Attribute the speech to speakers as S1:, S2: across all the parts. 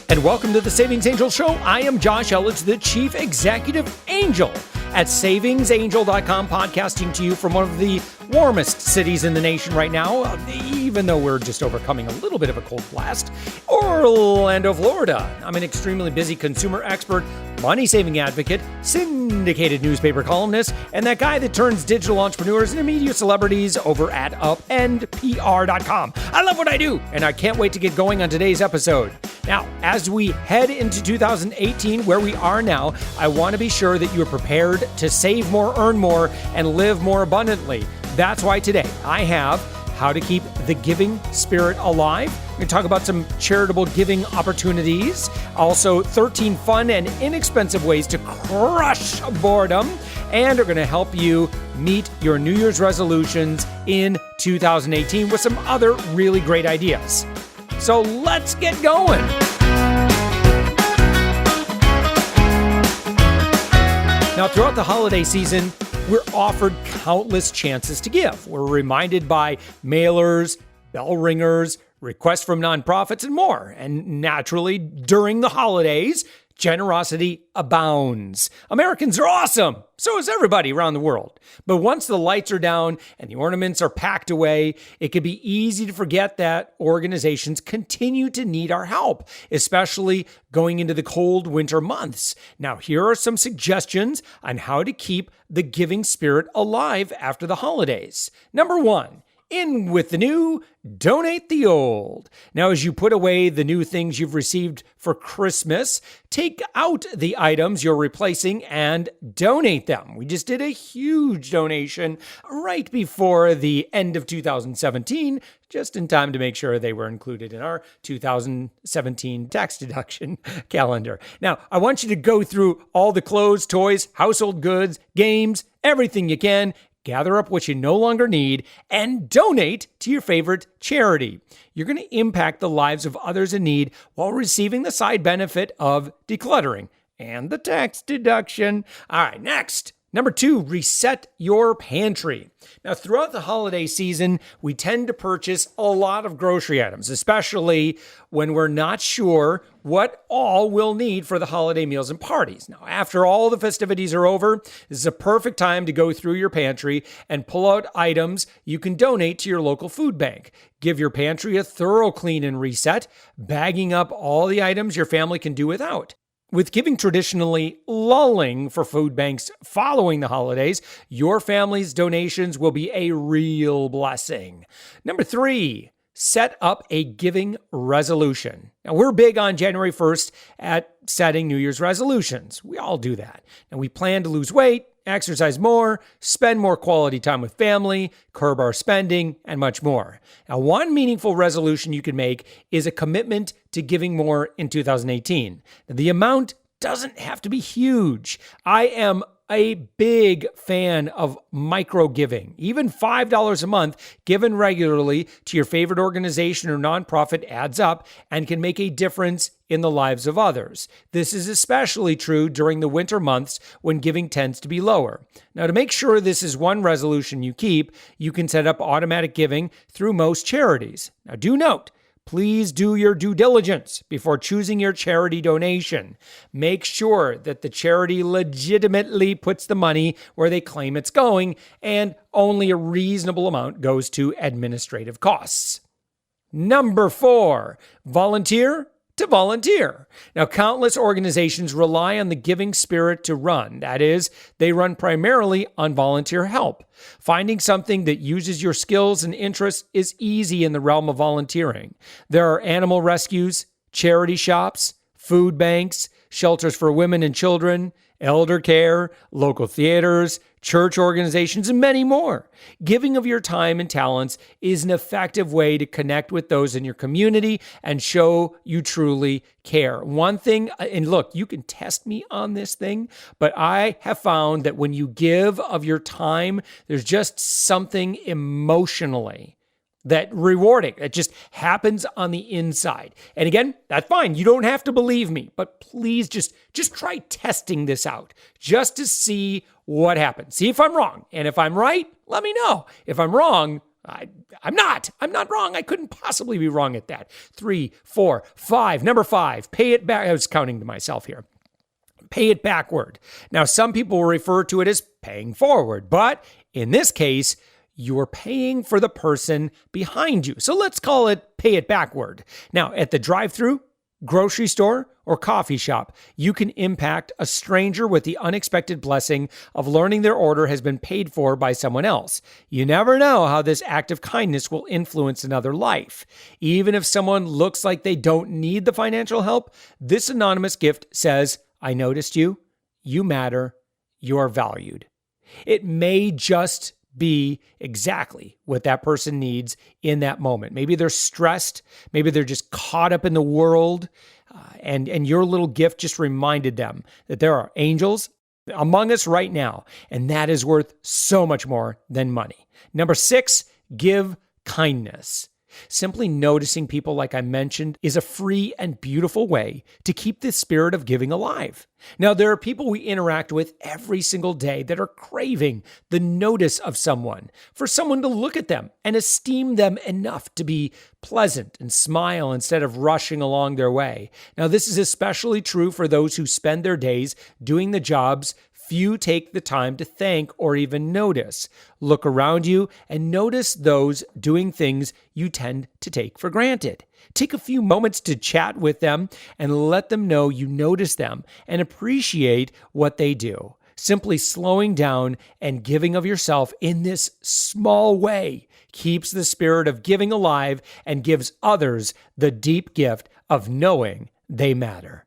S1: And welcome to the Savings Angel Show. I am Josh Elledge, the Chief Executive Angel at savingsangel.com, podcasting to you from one of the warmest cities in the nation right now, even though we're just overcoming a little bit of a cold blast, Orlando, Florida. I'm an extremely busy consumer expert, money-saving advocate, syndicated newspaper columnist, and that guy that turns digital entrepreneurs into media celebrities over at upendpr.com. I love what I do, and I can't wait to get going on today's episode. Now, as we head into 2018, where we are now, I want to be sure that you are prepared to save more, earn more, and live more abundantly. That's why today I have how to keep the giving spirit alive. We're going to talk about some charitable giving opportunities. Also, 13 fun and inexpensive ways to crush boredom. And we're going to help you meet your New Year's resolutions in 2018 with some other really great ideas. So let's get going. Now, throughout the holiday season, we're offered countless chances to give. We're reminded by mailers, bell ringers, requests from nonprofits, and more. And naturally, during the holidays, generosity abounds. Americans are awesome. So is everybody around the world. But once the lights are down and the ornaments are packed away, it can be easy to forget that organizations continue to need our help, especially going into the cold winter months. Now, here are some suggestions on how to keep the giving spirit alive after the holidays. Number one, in with the new, donate the old. Now, as you put away the new things you've received for Christmas, take out the items you're replacing and donate them. We just did a huge donation right before the end of 2017, just in time to make sure they were included in our 2017 tax deduction calendar. Now, I want you to go through all the clothes, toys, household goods, games, everything you can. Gather up what you no longer need and donate to your favorite charity. You're going to impact the lives of others in need while receiving the side benefit of decluttering and the tax deduction. All right, next. Number two, reset your pantry. Now, throughout the holiday season, we tend to purchase a lot of grocery items, especially when we're not sure what all we'll need for the holiday meals and parties. Now, after all the festivities are over, this is a perfect time to go through your pantry and pull out items you can donate to your local food bank. Give your pantry a thorough clean and reset, bagging up all the items your family can do without. With giving traditionally lulling for food banks following the holidays, your family's donations will be a real blessing. Number three, set up a giving resolution. Now, we're big on January 1st at setting New Year's resolutions. We all do that. And we plan to lose weight, exercise more, spend more quality time with family, curb our spending, and much more. Now, one meaningful resolution you can make is a commitment to giving more in 2018. Now, the amount doesn't have to be huge. I am a big fan of micro giving. Even $5 a month given regularly to your favorite organization or nonprofit adds up and can make a difference in the lives of others. This is especially true during the winter months when giving tends to be lower. Now, to make sure this is one resolution you keep, you can set up automatic giving through most charities. Now, do note, please do your due diligence before choosing your charity donation. Make sure that the charity legitimately puts the money where they claim it's going, and only a reasonable amount goes to administrative costs. Number four, volunteer to volunteer. Now, countless organizations rely on the giving spirit to run. That is, they run primarily on volunteer help. Finding something that uses your skills and interests is easy in the realm of volunteering. There are animal rescues, charity shops, food banks, shelters for women and children, elder care, local theaters, church organizations, and many more. Giving of your time and talents is an effective way to connect with those in your community and show you truly care. One thing, and look, you can test me on this thing, but I have found that when you give of your time, there's just something emotionally that rewarding. It just happens on the inside. And again, that's fine. You don't have to believe me, but please just try testing this out just to see what happens. See if I'm wrong. And if I'm right, let me know. If I'm wrong, I'm not wrong. I couldn't possibly be wrong at that. 3, 4, 5. Number 5, pay it back. I was counting to myself here. Pay it backward. Now, some people will refer to it as paying forward, but in this case, you're paying for the person behind you. So let's call it pay it backward. Now, at the drive-thru, grocery store, or coffee shop, you can impact a stranger with the unexpected blessing of learning their order has been paid for by someone else. You never know how this act of kindness will influence another life. Even if someone looks like they don't need the financial help, this anonymous gift says, I noticed you, you matter, you're valued. It may just be exactly what that person needs in that moment. Maybe they're stressed. Maybe they're just caught up in the world. And your little gift just reminded them that there are angels among us right now. And that is worth so much more than money. Number 6, give kindness. Simply noticing people, like I mentioned, is a free and beautiful way to keep the spirit of giving alive. Now, there are people we interact with every single day that are craving the notice of someone, for someone to look at them and esteem them enough to be pleasant and smile instead of rushing along their way. Now, this is especially true for those who spend their days doing the jobs few take the time to thank or even notice. Look around you and notice those doing things you tend to take for granted. Take a few moments to chat with them and let them know you notice them and appreciate what they do. Simply slowing down and giving of yourself in this small way keeps the spirit of giving alive and gives others the deep gift of knowing they matter.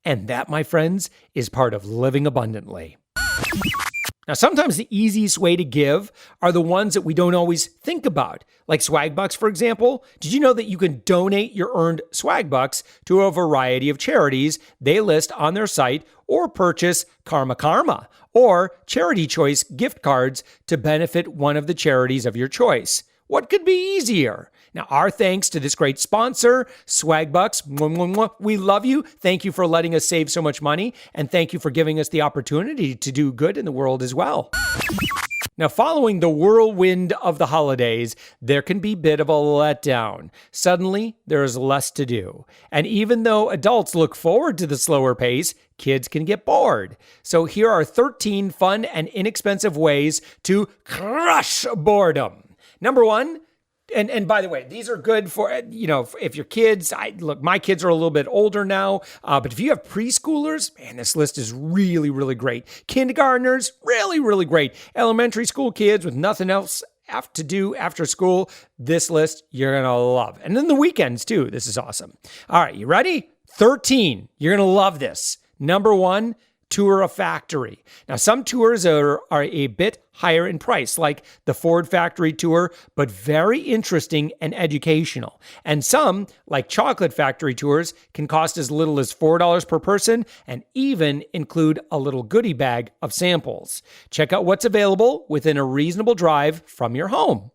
S1: And that, my friends, is part of living abundantly. Now, sometimes the easiest way to give are the ones that we don't always think about, like Swagbucks, for example. Did you know that you can donate your earned Swagbucks to a variety of charities they list on their site, or purchase Karma Karma or Charity Choice gift cards to benefit one of the charities of your choice? What could be easier? Now, our thanks to this great sponsor, Swagbucks. We love you. Thank you for letting us save so much money, and thank you for giving us the opportunity to do good in the world as well. Now, following the whirlwind of the holidays, there can be a bit of a letdown. Suddenly, there is less to do. And even though adults look forward to the slower pace, kids can get bored. So here are 13 fun and inexpensive ways to crush boredom. Number 1, and by the way, these are good for, if your kids, look, my kids are a little bit older now, but if you have preschoolers, man, this list is really, really great. Kindergartners, really, really great. Elementary school kids with nothing else to do after school, this list you're going to love. And then the weekends too, this is awesome. All right, you ready? 13, you're going to love this. Number 1, tour a factory. Now, some tours are a bit higher in price, like the Ford factory tour, but very interesting and educational. And some, like chocolate factory tours, can cost as little as $4 per person and even include a little goodie bag of samples. Check out what's available within a reasonable drive from your home.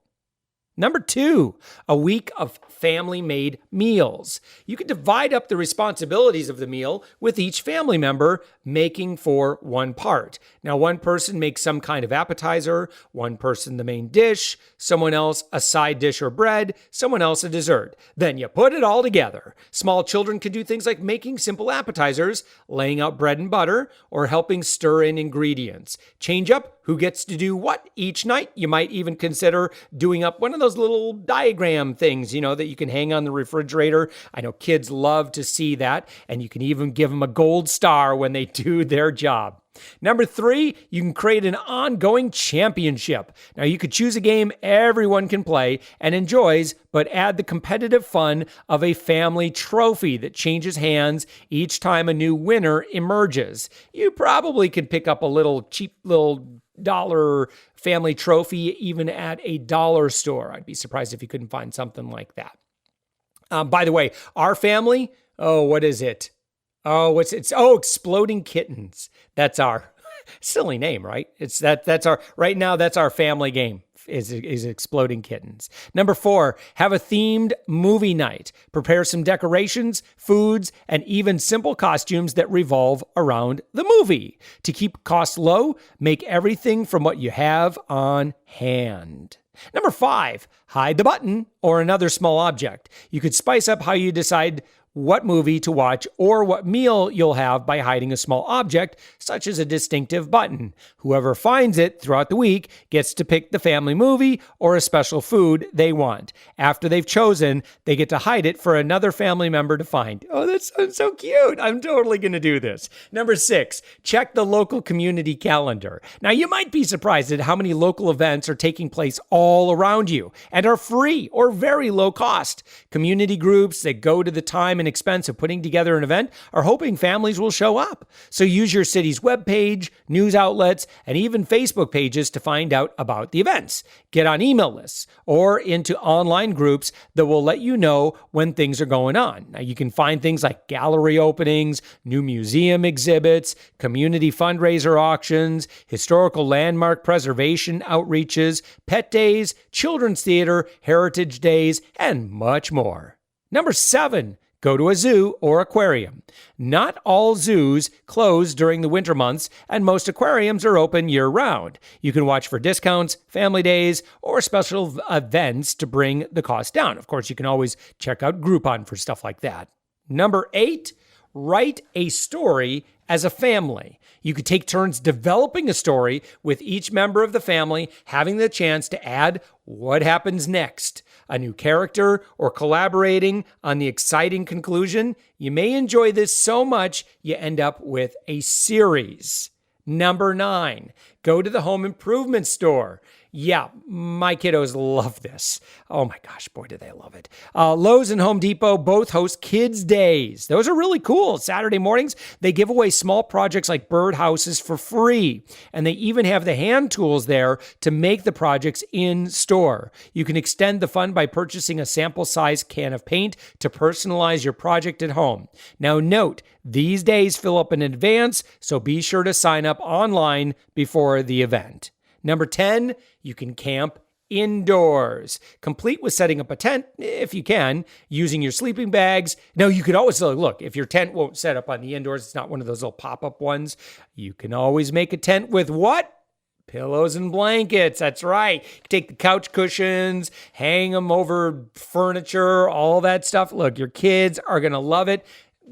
S1: Number 2, a week of family-made meals. You can divide up the responsibilities of the meal with each family member making for one part. Now, one person makes some kind of appetizer, one person the main dish, someone else a side dish or bread, someone else a dessert. Then you put it all together. Small children can do things like making simple appetizers, laying out bread and butter, or helping stir in ingredients. Change up who gets to do what each night. You might even consider doing up one of those little diagram things, that you can hang on the refrigerator. I know kids love to see that, and you can even give them a gold star when they do their job. Number 3, you can create an ongoing championship. Now, you could choose a game everyone can play and enjoys, but add the competitive fun of a family trophy that changes hands each time a new winner emerges. You probably could pick up a little cheap little dollar family trophy even at a dollar store. I'd be surprised if you couldn't find something like that. By the way, our family, what is it? Exploding Kittens. That's our silly name, right? That's our family game is Exploding Kittens. Number 4, have a themed movie night. Prepare some decorations, foods, and even simple costumes that revolve around the movie. To keep costs low, make everything from what you have on hand. Number 5, hide the button or another small object. You could spice up how you decide what movie to watch or what meal you'll have by hiding a small object, such as a distinctive button. Whoever finds it throughout the week gets to pick the family movie or a special food they want. After they've chosen, they get to hide it for another family member to find. Oh, that sounds so cute. I'm totally going to do this. Number 6, check the local community calendar. Now, you might be surprised at how many local events are taking place all around you and are free or very low cost. Community groups that go to the time and expense of putting together an event are hoping families will show up. So use your city's webpage, news outlets, and even Facebook pages to find out about the events. Get on email lists or into online groups that will let you know when things are going on. Now, you can find things like gallery openings, new museum exhibits, community fundraiser auctions, historical landmark preservation outreaches, pet days, children's theater, heritage days, and much more. Number 7, go to a zoo or aquarium. Not all zoos close during the winter months, and most aquariums are open year-round. You can watch for discounts, family days, or special events to bring the cost down. Of course, you can always check out Groupon for stuff like that. Number 8, write a story as a family. You could take turns developing a story with each member of the family having the chance to add what happens next, a new character, or collaborating on the exciting conclusion. You may enjoy this so much you end up with a series. Number 9, go to the home improvement store. Yeah, my kiddos love this. Oh my gosh, boy, do they love it. Lowe's and Home Depot both host Kids Days. Those are really cool. Saturday mornings, they give away small projects like bird houses for free. And they even have the hand tools there to make the projects in store. You can extend the fun by purchasing a sample size can of paint to personalize your project at home. Now note, these days fill up in advance, so be sure to sign up online before the event. Number 10, you can camp indoors, complete with setting up a tent, if you can, using your sleeping bags. Now, you can always look, if your tent won't set up on the indoors, it's not one of those little pop-up ones, you can always make a tent with what? Pillows and blankets. That's right. Take the couch cushions, hang them over furniture, all that stuff. Look, your kids are going to love it.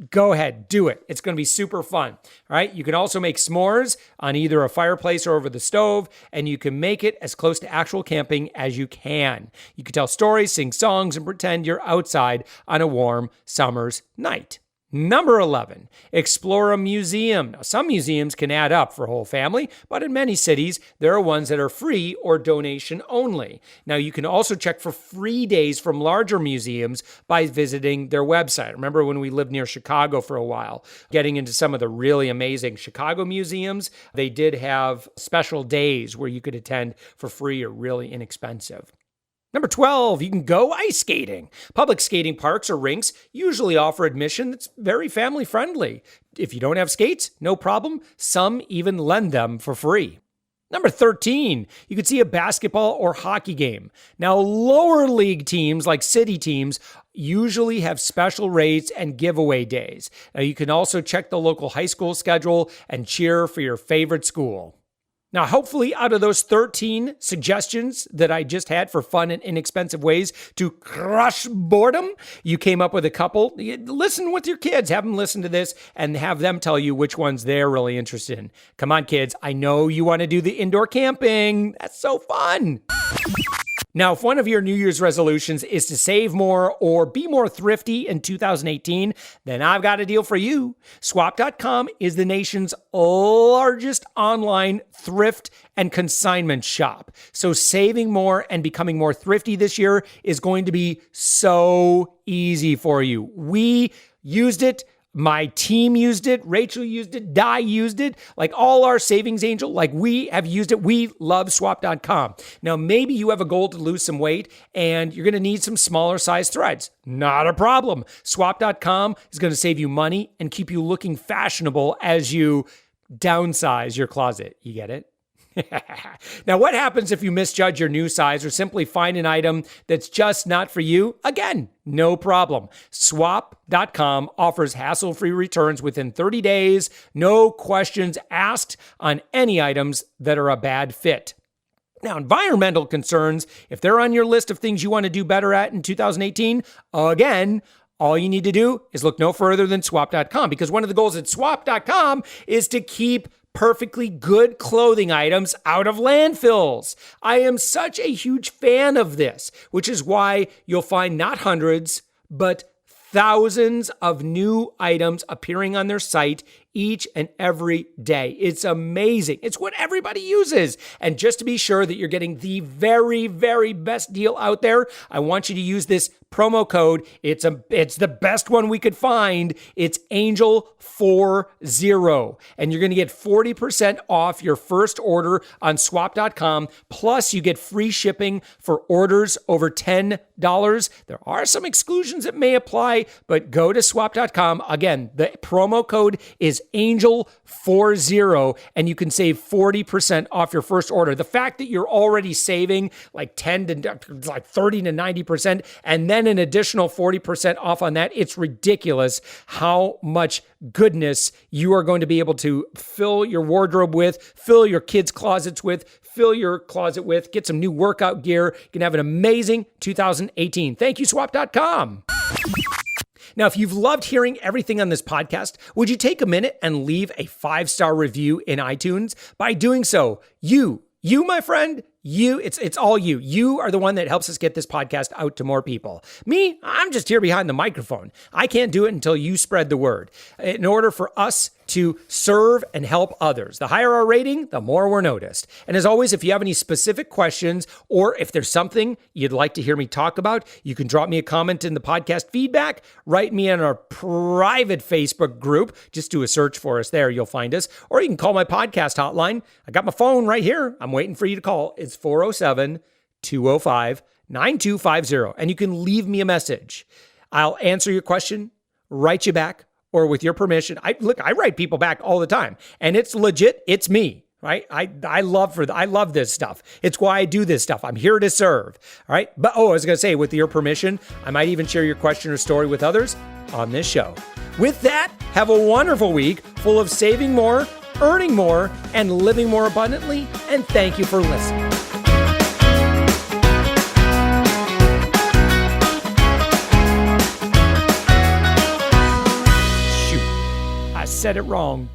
S1: Go ahead, do it. It's going to be super fun. All right. You can also make s'mores on either a fireplace or over the stove, and you can make it as close to actual camping as you can. You can tell stories, sing songs, and pretend you're outside on a warm summer's night. Number 11, explore a museum. Now, some museums can add up for a whole family, but in many cities, there are ones that are free or donation only. Now, you can also check for free days from larger museums by visiting their website. Remember when we lived near Chicago for a while, getting into some of the really amazing Chicago museums, they did have special days where you could attend for free or really inexpensive. Number 12, you can go ice skating. Public skating parks or rinks usually offer admission that's very family friendly. If you don't have skates, no problem. Some even lend them for free. Number 13, you can see a basketball or hockey game. Now, lower league teams like city teams usually have special rates and giveaway days. Now, you can also check the local high school schedule and cheer for your favorite school. Now, hopefully out of those 13 suggestions that I just had for fun and inexpensive ways to crush boredom, you came up with a couple. Listen with your kids. Have them listen to this and have them tell you which ones they're really interested in. Come on, kids. I know you want to do the indoor camping. That's so fun. Now, if one of your New Year's resolutions is to save more or be more thrifty in 2018, then I've got a deal for you. Swap.com is the nation's largest online thrift and consignment shop. So saving more and becoming more thrifty this year is going to be so easy for you. We used it. My team used it. Rachel used it. Di used it. Like all our savings angel, like we have used it. We love swap.com. Now, maybe you have a goal to lose some weight and you're going to need some smaller size threads. Not a problem. Swap.com is going to save you money and keep you looking fashionable as you downsize your closet. You get it? Now, what happens if you misjudge your new size or simply find an item that's just not for you? Again, no problem. Swap.com offers hassle-free returns within 30 days, no questions asked on any items that are a bad fit. Now, environmental concerns, if they're on your list of things you want to do better at in 2018, again, all you need to do is look no further than swap.com, because one of the goals at swap.com is to keep perfectly good clothing items out of landfills. I am such a huge fan of this, which is why you'll find not hundreds, but thousands of new items appearing on their site each and every day. It's amazing. It's what everybody uses. And just to be sure that you're getting the very, very best deal out there, I want you to use this promo code. It's the best one we could find. It's Angel40. And you're going to get 40% off your first order on swap.com. Plus, you get free shipping for orders over $10. There are some exclusions that may apply, but go to swap.com. Again, the promo code is Angel40, and you can save 40% off your first order. The fact that you're already saving like 30 to 90%, and then an additional 40% off on that, it's ridiculous how much goodness you are going to be able to fill your wardrobe with, fill your kids' closets with, fill your closet with, get some new workout gear. You can have an amazing 2018. Thank you, swap.com. Now, if you've loved hearing everything on this podcast, would you take a minute and leave a 5-star review in iTunes? By doing so, you, my friend, it's all you. You are the one that helps us get this podcast out to more people. Me, I'm just here behind the microphone. I can't do it until you spread the word. In order for us to serve and help others, the higher our rating, the more we're noticed. And as always, if you have any specific questions, or if there's something you'd like to hear me talk about, you can drop me a comment in the podcast feedback, write me in our private Facebook group. Just do a search for us there. You'll find us. Or you can call my podcast hotline. I got my phone right here. I'm waiting for you to call. It's 407-205-9250. And you can leave me a message. I'll answer your question, write you back, or with your permission. I write people back all the time, and it's legit. It's me, right? I love this stuff. It's why I do this stuff. I'm here to serve. All right. But I was going to say, with your permission, I might even share your question or story with others on this show. With that, have a wonderful week full of saving more, earning more, and living more abundantly. And thank you for listening. Shoot, I said it wrong.